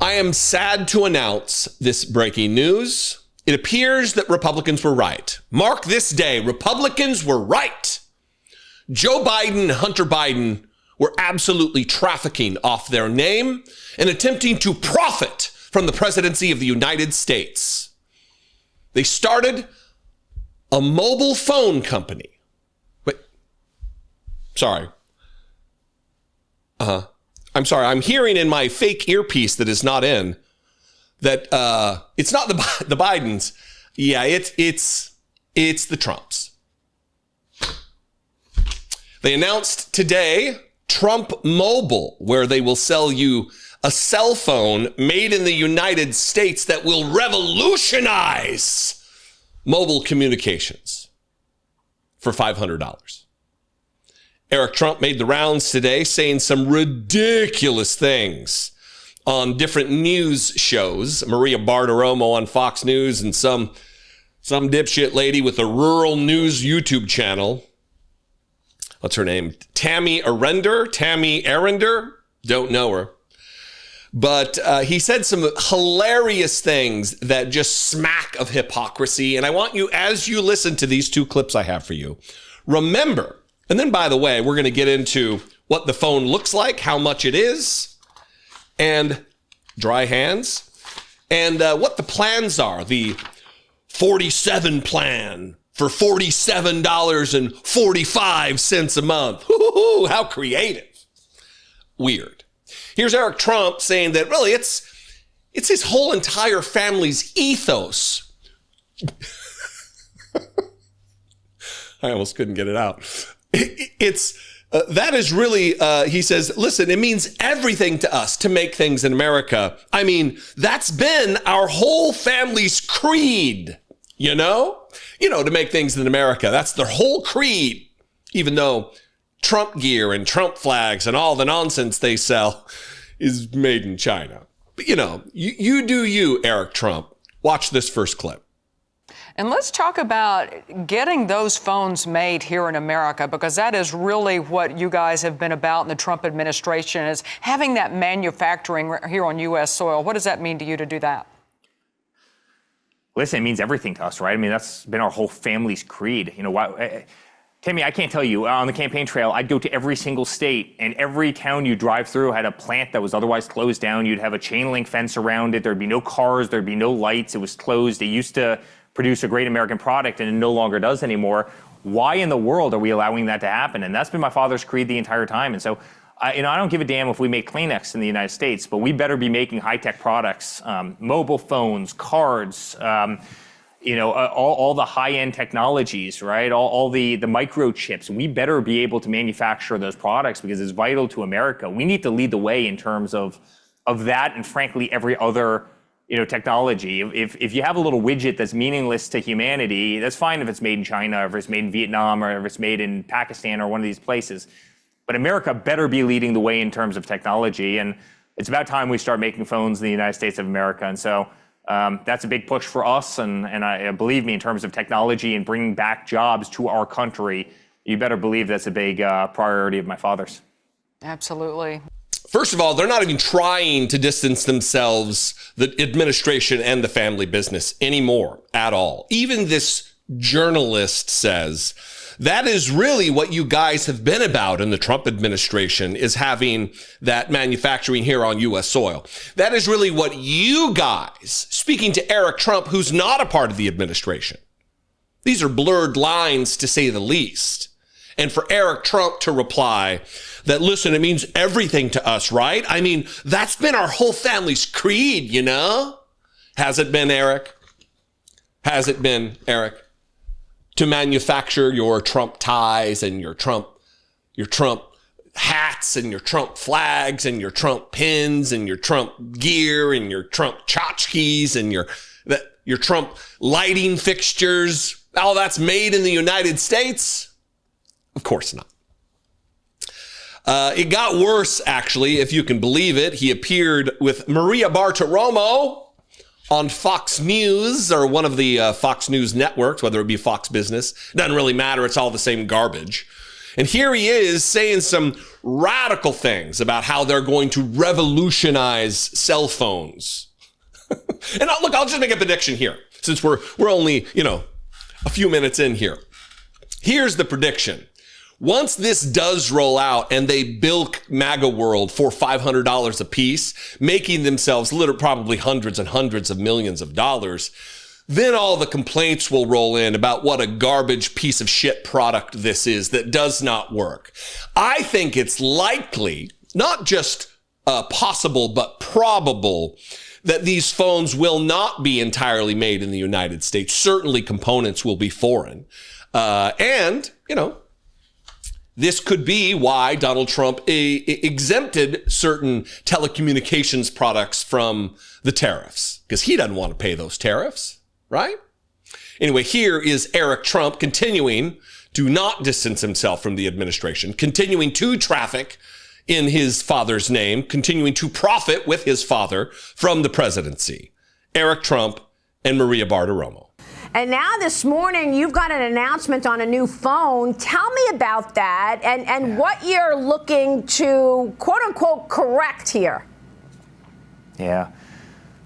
I am sad to announce this breaking news. It appears that Republicans were right. Mark this day, Republicans were right. Joe Biden and Hunter Biden were absolutely trafficking off their name and attempting to profit from the presidency of the United States. They started a mobile phone company. I'm sorry. I'm hearing in my fake earpiece that is not in that it's not the Bidens. Yeah, it's the Trumps. They announced today Trump Mobile, where they will sell you a cell phone made in the United States that will revolutionize mobile communications for $500. Eric Trump made the rounds today saying some ridiculous things on different news shows. Maria Bartiromo on Fox News and some dipshit lady with a rural news YouTube channel. What's her name? Tammy Arender? Don't know her. But he said some hilarious things that just smack of hypocrisy. And I want you, as you listen to these two clips I have for you, remember. And then, by the way, we're going to get into what the phone looks like, how much it is, and dry hands, and what the plans are. The 47 plan for $47.45 a month. Ooh, how creative. Weird. Here's Eric Trump saying that really it's his whole entire family's ethos. I almost couldn't get it out. That is really, he says, listen, it means everything to us to make things in America. I mean, that's been our whole family's creed, you know, to make things in America. That's their whole creed, even though Trump gear and Trump flags and all the nonsense they sell is made in China. But, you do you, Eric Trump. Watch this first clip. And let's talk about getting those phones made here in America, because that is really what you guys have been about in the Trump administration, is having that manufacturing here on U.S. soil. What does that mean to you to do that? Listen, it means everything to us, right? I mean, that's been our whole family's creed. Tammy, I can't tell you, on the campaign trail, I'd go to every single state, and every town you drive through had a plant that was otherwise closed down. You'd have a chain link fence around it. There'd be no cars. There'd be no lights. It was closed. It used to produce a great American product, and it no longer does anymore. Why in the world are we allowing that to happen? And that's been my father's creed the entire time. And so, I don't give a damn if we make Kleenex in the United States, but we better be making high-tech products, mobile phones, cards, all the high-end technologies, right? All the microchips. We better be able to manufacture those products because it's vital to America. We need to lead the way in terms of that, and frankly, every other technology. If you have a little widget that's meaningless to humanity, that's fine if it's made in China, or if it's made in Vietnam, or if it's made in Pakistan or one of these places. But America better be leading the way in terms of technology. And it's about time we start making phones in the United States of America. And so that's a big push for us. And I believe me, in terms of technology and bringing back jobs to our country, you better believe that's a big priority of my father's. Absolutely. First of all, they're not even trying to distance themselves, the administration and the family business, anymore at all. Even this journalist says that is really what you guys have been about in the Trump administration, is having that manufacturing here on U.S. soil. That is really what you guys, speaking to Eric Trump, who's not a part of the administration. These are blurred lines, to say the least. And for Eric Trump to reply that, listen, it means everything to us, right? I mean, that's been our whole family's creed, Has it been, Eric? Has it been, Eric? To manufacture your Trump ties and your Trump hats and your Trump flags and your Trump pins and your Trump gear and your Trump tchotchkes and your Trump lighting fixtures. All that's made in the United States? Of course not. It got worse, actually, if you can believe it. He appeared with Maria Bartiromo on Fox News, or one of the Fox News networks, whether it be Fox Business. Doesn't really matter. It's all the same garbage. And here he is saying some radical things about how they're going to revolutionize cell phones. And look, I'll just make a prediction here, since we're only, a few minutes in here. Here's the prediction. Once this does roll out and they bilk MAGA-world for $500 a piece, making themselves probably hundreds and hundreds of millions of dollars, then all the complaints will roll in about what a garbage piece of shit product this is that does not work. I think it's likely, not just possible, but probable, that these phones will not be entirely made in the United States. Certainly components will be foreign. This could be why Donald Trump exempted certain telecommunications products from the tariffs, because he doesn't want to pay those tariffs, right? Anyway, here is Eric Trump continuing to not distance himself from the administration, continuing to traffic in his father's name, continuing to profit with his father from the presidency. Eric Trump and Maria Bartiromo. And now this morning, you've got an announcement on a new phone. Tell me about that and what you're looking to, quote unquote, correct here. Yeah.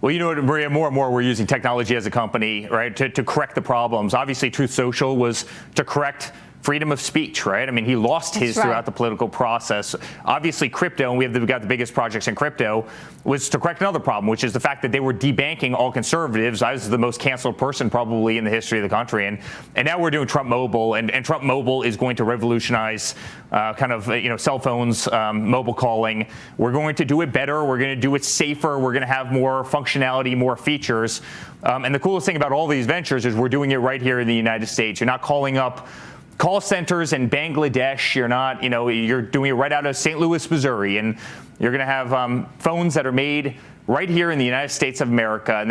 Well, you know what, Maria, more and more we're using technology as a company, right, to correct the problems. Obviously, Truth Social was to correct freedom of speech, right? I mean, he lost his throughout the political process. Obviously, crypto, and we got the biggest projects in crypto, was to correct another problem, which is the fact that they were debanking all conservatives. I was the most canceled person probably in the history of the country. And now we're doing Trump Mobile, and Trump Mobile is going to revolutionize cell phones, mobile calling. We're going to do it better. We're going to do it safer. We're going to have more functionality, more features. And the coolest thing about all these ventures is we're doing it right here in the United States. You're not calling up call centers in Bangladesh. You're not, you're doing it right out of St. Louis, Missouri. And you're going to have phones that are made right here in the United States of America. And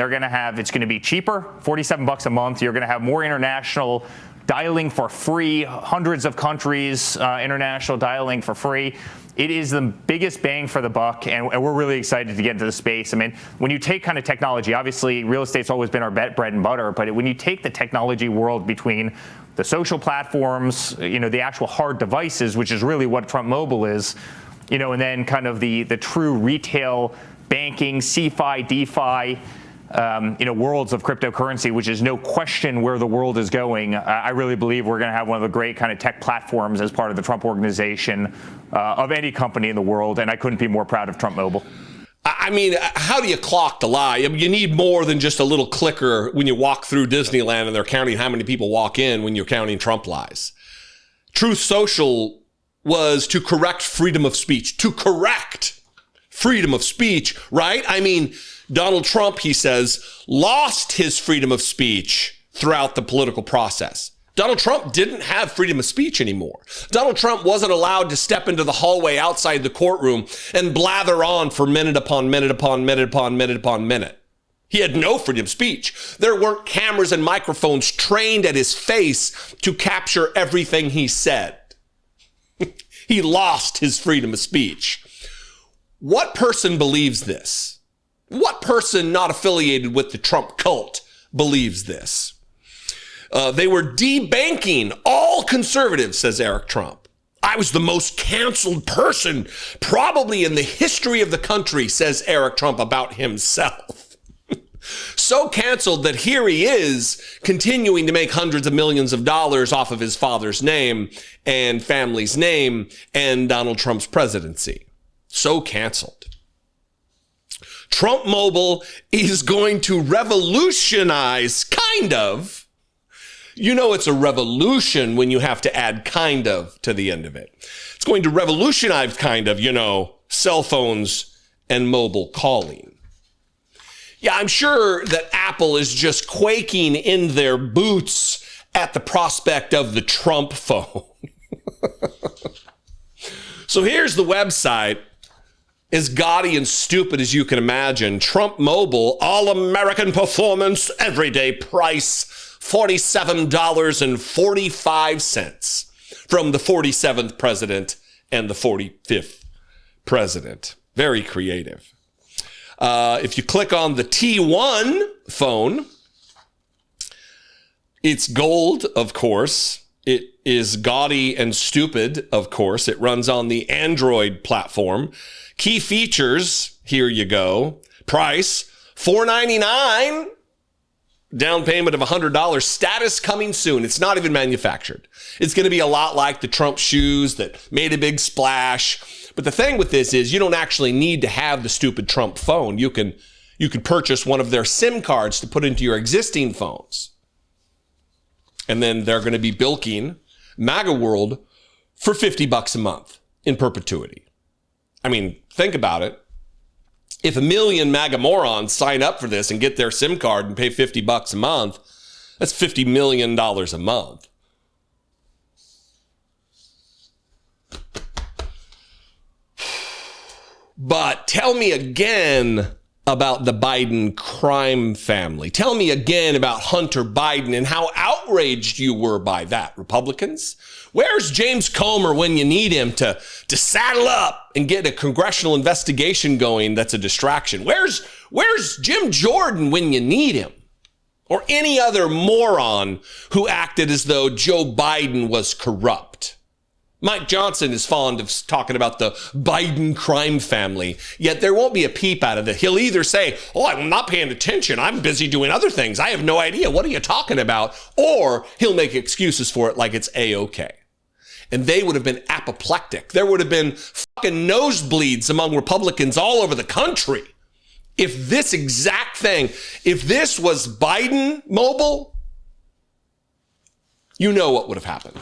it's going to be cheaper, $47 a month. You're going to have more international dialing for free, hundreds of countries, international dialing for free. It is the biggest bang for the buck, and we're really excited to get into the space. I mean, when you take kind of technology, obviously real estate's always been our bread and butter, but when you take the technology world between the social platforms, the actual hard devices, which is really what Trump Mobile is, and then kind of the true retail banking, CeFi, DeFi, worlds of cryptocurrency, which is no question where the world is going. I really believe we're going to have one of the great kind of tech platforms as part of the Trump organization of any company in the world, and I couldn't be more proud of Trump Mobile. I mean, how do you clock the lie? I mean, you need more than just a little clicker when you walk through Disneyland and they're counting how many people walk in when you're counting Trump lies. Truth Social was to correct freedom of speech, right? I mean, Donald Trump, he says, lost his freedom of speech throughout the political process. Donald Trump didn't have freedom of speech anymore. Donald Trump wasn't allowed to step into the hallway outside the courtroom and blather on for minute upon minute upon minute upon minute upon minute. He had no freedom of speech. There weren't cameras and microphones trained at his face to capture everything he said. He lost his freedom of speech. What person believes this? What person not affiliated with the Trump cult believes this? They were debanking all conservatives, says Eric Trump. I was the most canceled person probably in the history of the country, says Eric Trump about himself. So canceled that here he is continuing to make hundreds of millions of dollars off of his father's name and family's name and Donald Trump's presidency. So canceled. Trump Mobile is going to revolutionize, kind of. It's a revolution when you have to add kind of to the end of it. It's going to revolutionize cell phones and mobile calling. Yeah, I'm sure that Apple is just quaking in their boots at the prospect of the Trump phone. So here's the website. As gaudy and stupid as you can imagine. Trump Mobile, all-American performance, everyday price, $47.45 from the 47th president and the 45th president. Very creative. If you click on the T1 phone, it's gold, of course. It is gaudy and stupid, of course. It runs on the Android platform. Key features, here you go. Price, $499. Down payment of $100. Status coming soon. It's not even manufactured. It's going to be a lot like the Trump shoes that made a big splash. But the thing with this is you don't actually need to have the stupid Trump phone. You can purchase one of their SIM cards to put into your existing phones. And then they're going to be bilking MAGA-world for $50 a month in perpetuity. I mean, think about it. If 1 million MAGA morons sign up for this and get their SIM card and pay $50 a month, that's $50 million a month. But tell me again about the Biden crime family. Tell me again about Hunter Biden and how outraged you were by that, Republicans. Where's James Comer when you need him to saddle up and get a congressional investigation going that's a distraction? Where's Jim Jordan when you need him? Or any other moron who acted as though Joe Biden was corrupt? Mike Johnson is fond of talking about the Biden crime family, yet there won't be a peep out of it. He'll either say, oh, I'm not paying attention. I'm busy doing other things. I have no idea. What are you talking about? Or he'll make excuses for it like it's A-okay. And they would have been apoplectic. There would have been fucking nosebleeds among Republicans all over the country. If this exact thing, if this was Biden mobile, you know what would have happened.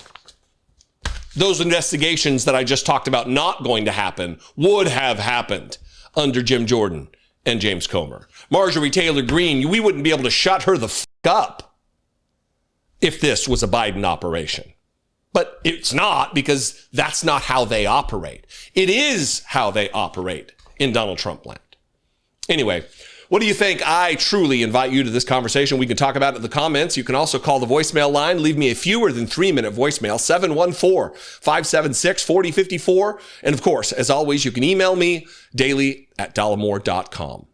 Those investigations that I just talked about not going to happen would have happened under Jim Jordan and James Comer. Marjorie Taylor Greene, we wouldn't be able to shut her the fuck up if this was a Biden operation. But it's not, because that's not how they operate. It is how they operate in Donald Trump land. Anyway, what do you think? I truly invite you to this conversation. We can talk about it in the comments. You can also call the voicemail line. Leave me a fewer than 3-minute voicemail, 714-576-4054. And of course, as always, you can email me daily@dollemore.com.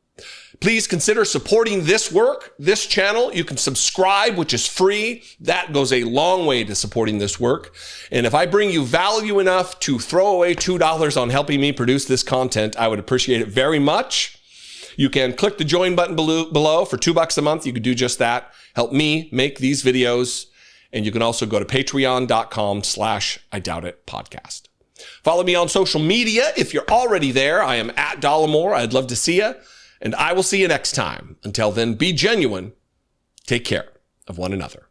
Please consider supporting this work, this channel. You can subscribe, which is free. That goes a long way to supporting this work. And if I bring you value enough to throw away $2 on helping me produce this content, I would appreciate it very much. You can click the join button below for $2 a month. You can do just that. Help me make these videos. And you can also go to patreon.com/IDoubtIt podcast. Follow me on social media if you're already there. I am at Dollemore. I'd love to see you. And I will see you next time. Until then, be genuine. Take care of one another.